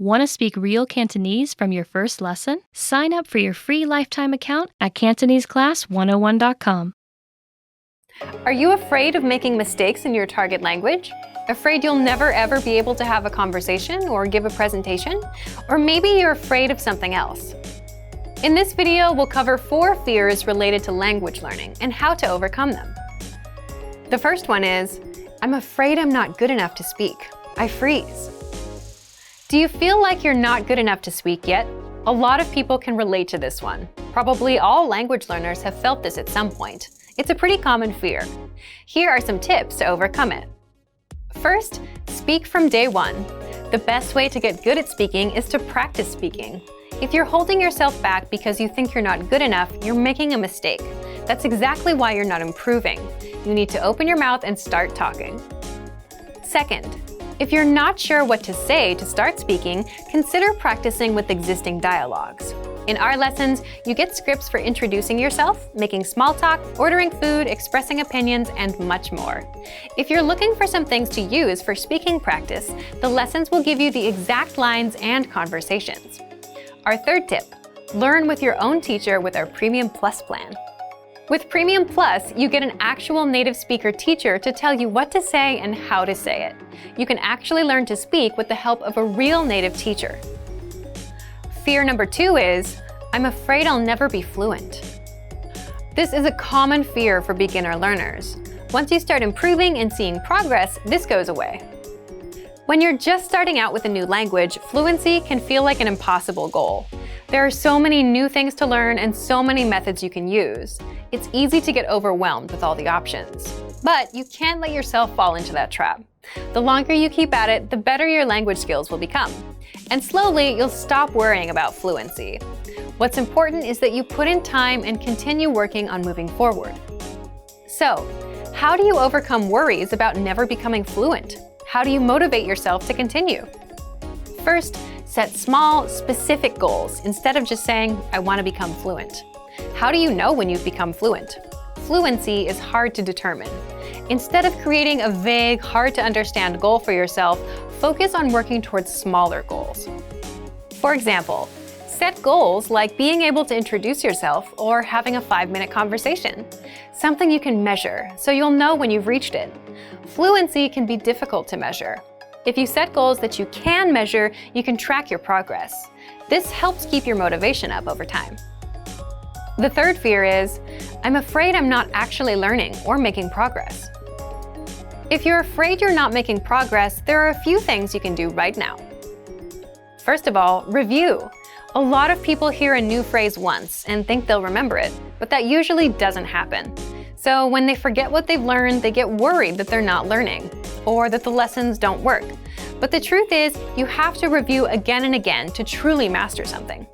Want to speak real Cantonese from your first lesson? Sign up for your free lifetime account at CantoneseClass101.com. Are you afraid of making mistakes in your target language? Afraid you'll never ever be able to have a conversation or give a presentation? Or maybe you're afraid of something else. In this video, we'll cover 4 fears related to language learning and how to overcome them. The first one is, I'm afraid I'm not good enough to speak. I freeze. Do you feel like you're not good enough to speak yet? A lot of people can relate to this one. Probably all language learners have felt this at some point. It's a pretty common fear. Here are some tips to overcome it. First, speak from day one. The best way to get good at speaking is to practice speaking. If you're holding yourself back because you think you're not good enough, you're making a mistake. That's exactly why you're not improving. You need to open your mouth and start talking. Second, if you're not sure what to say to start speaking, consider practicing with existing dialogues. In our lessons, you get scripts for introducing yourself, making small talk, ordering food, expressing opinions, and much more. If you're looking for some things to use for speaking practice, the lessons will give you the exact lines and conversations. Our third tip, learn with your own teacher with our Premium Plus plan. With Premium Plus, you get an actual native speaker teacher to tell you what to say and how to say it. You can actually learn to speak with the help of a real native teacher. Fear number 2 is, I'm afraid I'll never be fluent. This is a common fear for beginner learners. Once you start improving and seeing progress, this goes away. When you're just starting out with a new language, fluency can feel like an impossible goal. There are so many new things to learn and so many methods you can use. It's easy to get overwhelmed with all the options. But you can't let yourself fall into that trap. The longer you keep at it, the better your language skills will become. And slowly, you'll stop worrying about fluency. What's important is that you put in time and continue working on moving forward. So, how do you overcome worries about never becoming fluent? How do you motivate yourself to continue? First, set small, specific goals instead of just saying, I want to become fluent. How do you know when you've become fluent? Fluency is hard to determine. Instead of creating a vague, hard-to-understand goal for yourself, focus on working towards smaller goals. For example, set goals like being able to introduce yourself or having a 5-minute conversation. Something you can measure, so you'll know when you've reached it. Fluency can be difficult to measure. If you set goals that you can measure, you can track your progress. This helps keep your motivation up over time. The third fear is, I'm afraid I'm not actually learning or making progress. If you're afraid you're not making progress, there are a few things you can do right now. First of all, review. A lot of people hear a new phrase once and think they'll remember it, but that usually doesn't happen. So when they forget what they've learned, they get worried that they're not learning, or that the lessons don't work. But the truth is, you have to review again and again to truly master something.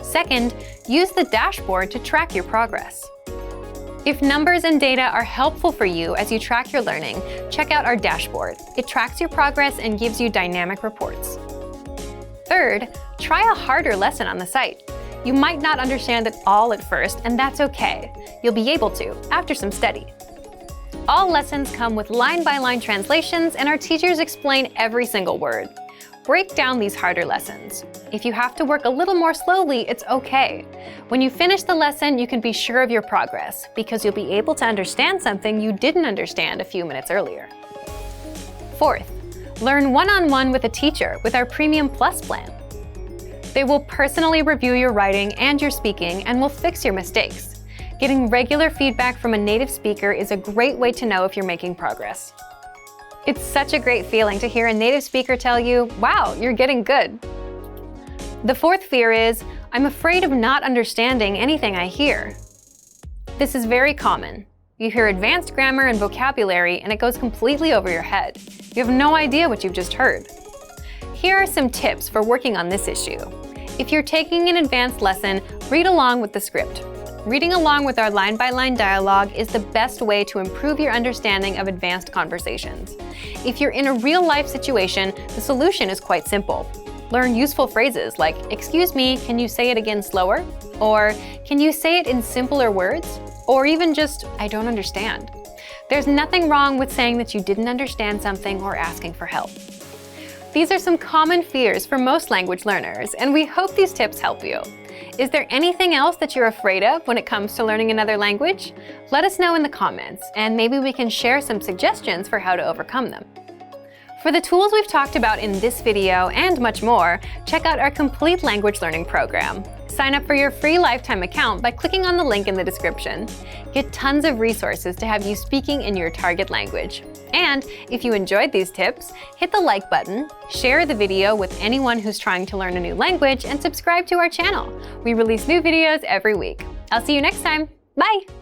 Second, use the dashboard to track your progress. If numbers and data are helpful for you as you track your learning, check out our dashboard. It tracks your progress and gives you dynamic reports. Third, try a harder lesson on the site. You might not understand it all at first, and that's okay. You'll be able to, after some study. All lessons come with line-by-line translations, and our teachers explain every single word. Break down these harder lessons. If you have to work a little more slowly, it's okay. When you finish the lesson, you can be sure of your progress, because you'll be able to understand something you didn't understand a few minutes earlier. Fourth, learn one-on-one with a teacher with our Premium Plus plan. They will personally review your writing and your speaking and will fix your mistakes. Getting regular feedback from a native speaker is a great way to know if you're making progress. It's such a great feeling to hear a native speaker tell you, wow, you're getting good. The fourth fear is, I'm afraid of not understanding anything I hear. This is very common. You hear advanced grammar and vocabulary and it goes completely over your head. You have no idea what you've just heard. Here are some tips for working on this issue. If you're taking an advanced lesson, read along with the script. Reading along with our line-by-line dialogue is the best way to improve your understanding of advanced conversations. If you're in a real-life situation, the solution is quite simple. Learn useful phrases like, excuse me, can you say it again slower? Or, can you say it in simpler words? Or even just, I don't understand. There's nothing wrong with saying that you didn't understand something or asking for help. These are some common fears for most language learners, and we hope these tips help you. Is there anything else that you're afraid of when it comes to learning another language? Let us know in the comments, and maybe we can share some suggestions for how to overcome them. For the tools we've talked about in this video and much more, check out our complete language learning program. Sign up for your free lifetime account by clicking on the link in the description. Get tons of resources to have you speaking in your target language. And if you enjoyed these tips, hit the like button, share the video with anyone who's trying to learn a new language, and subscribe to our channel. We release new videos every week. I'll see you next time. Bye!